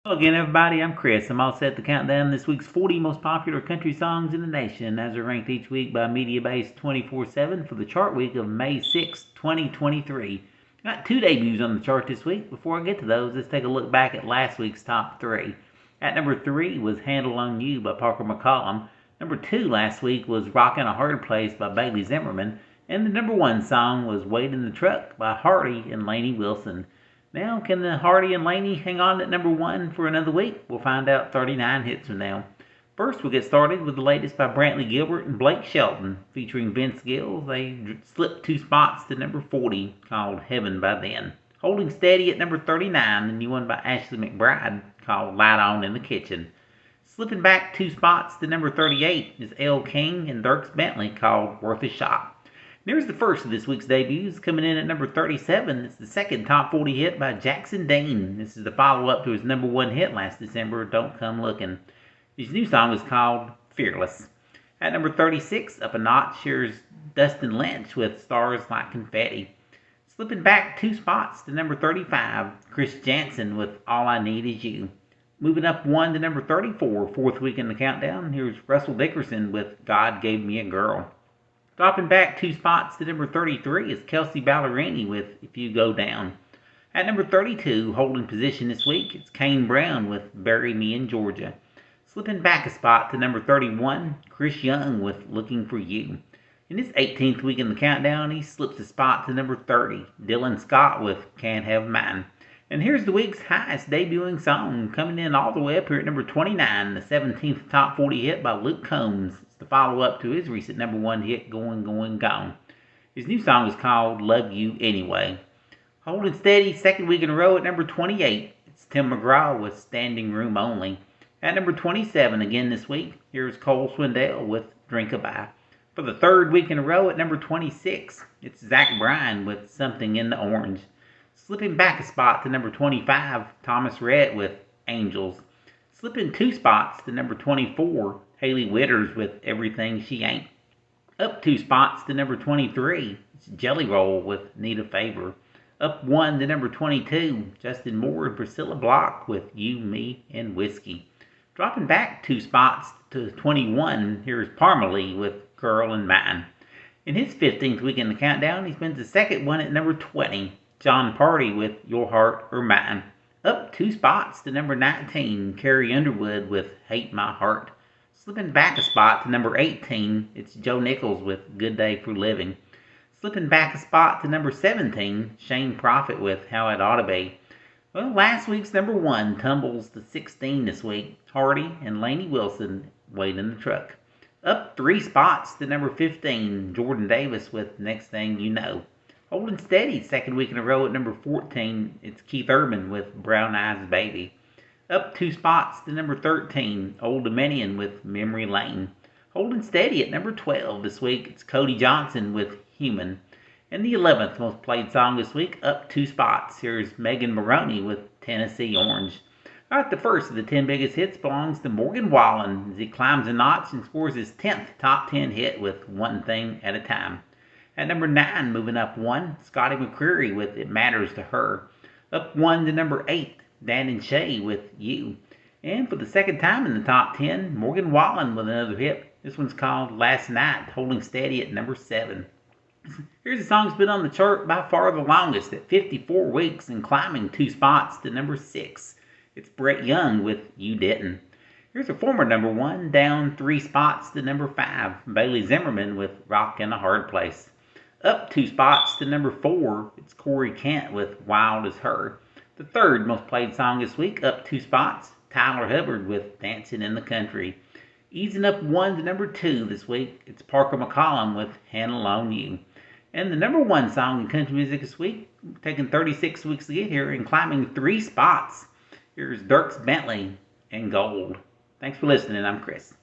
Hello again, everybody. I'm Chris. I'm all set to count down this week's 40 most popular country songs in the nation, as are ranked each week by MediaBase 24/7 for the chart week of May 6, 2023. Got two debuts on the chart this week. Before I get to those, let's take a look back at last week's top three. At number 3 was Handle on You by Parker McCollum. Number 2 last week was Rockin' a Hard Place by Bailey Zimmerman. And the number 1 song was Wait in the Truck by Hardy and Lainey Wilson. Now, can the Hardy and Lainey hang on at number 1 for another week? We'll find out 39 hits from now. First, we'll get started with the latest by Brantley Gilbert and Blake Shelton, featuring Vince Gill. They slipped 2 spots to number 40, called Heaven by Then. Holding steady at number 39, the new one by Ashley McBryde, called Light On in the Kitchen. Slipping back 2 spots to number 38 is Elle King and Dierks Bentley, called Worth a Shot. There's the first of this week's debuts, coming in at number 37. It's the second top 40 hit by Jackson Dean. This is the follow-up to his number 1 hit last December, Don't Come Looking. His new song is called Fearless. At number 36, up a notch, here's Dustin Lynch with Stars Like Confetti. Slipping back 2 spots to number 35, Chris Janson with All I Need Is You. Moving up 1 to number 34, fourth week in the countdown, here's Russell Dickerson with God Gave Me a Girl. Dropping back 2 spots to number 33 is Kelsea Ballerini with If You Go Down. At number 32, holding position this week, it's Kane Brown with Bury Me in Georgia. Slipping back a spot to number 31, Chris Young with Looking for You. In his 18th week in the countdown, he slips a spot to number 30, Dylan Scott with Can't Have Mine. And here's the week's highest debuting song, coming in all the way up here at number 29, the 17th top 40 hit by Luke Combs. It's the follow-up to his recent number 1 hit, Going, Going, Gone. His new song is called Love You Anyway. Holding steady, second week in a row at number 28, it's Tim McGraw with Standing Room Only. At number 27 again this week, here's Cole Swindell with Drink a Bye. For the third week in a row at number 26, it's Zach Bryan with Something in the Orange. Slipping back a spot to number 25, Thomas Rhett with Angels. Slipping 2 spots to number 24, Hailey Whitters with Everything She Ain't. Up 2 spots to number 23, it's Jelly Roll with Need a Favor. Up 1 to number 22, Justin Moore and Priscilla Block with You, Me, and Whiskey. Dropping back 2 spots to 21, here's Parmalee with Girl in Mine. In his 15th week in the countdown, he spends the second one at number 20. John Party with Your Heart or Mine. Up 2 spots to number 19, Carrie Underwood with Hate My Heart. Slipping back a spot to number 18, it's Joe Nichols with Good Day for Living. Slipping back a spot to number 17, Shane Prophet with How It Oughta Be. Well, last week's number 1 tumbles to 16 this week. Hardy and Lainey Wilson, Wait in the Truck. Up 3 spots to number 15, Jordan Davis with Next Thing You Know. Holding steady, second week in a row at number 14, it's Keith Urban with Brown Eyes Baby. Up 2 spots to number 13, Old Dominion with Memory Lane. Holding steady at number 12 this week, it's Cody Johnson with Human. And the 11th most played song this week, up 2 spots. Here's Megan Moroney with Tennessee Orange. Alright, the first of the 10 biggest hits belongs to Morgan Wallen as he climbs a notch and scores his 10th top 10 hit with One Thing at a Time. At number 9, moving up 1, Scotty McCreery with It Matters to Her. Up 1 to number 8, Dan and Shay with You. And for the second time in the top 10, Morgan Wallen with another hit. This one's called Last Night, holding steady at number 7. Here's a song that's been on the chart by far the longest at 54 weeks and climbing 2 spots to number 6. It's Brett Young with You Didn't. Here's a former number 1, down 3 spots to number 5, Bailey Zimmerman with Rockin' a Hard Place. Up 2 spots to number 4, it's Corey Kent with Wild as Her. The third most played song this week, up 2 spots, Tyler Hubbard with Dancing in the Country. Easing up 1 to number 2 this week, it's Parker McCollum with Handle on You. And the number 1 song in country music this week, taking 36 weeks to get here and climbing 3 spots. Here's Dierks Bentley and Gold. Thanks for listening. I'm Chris.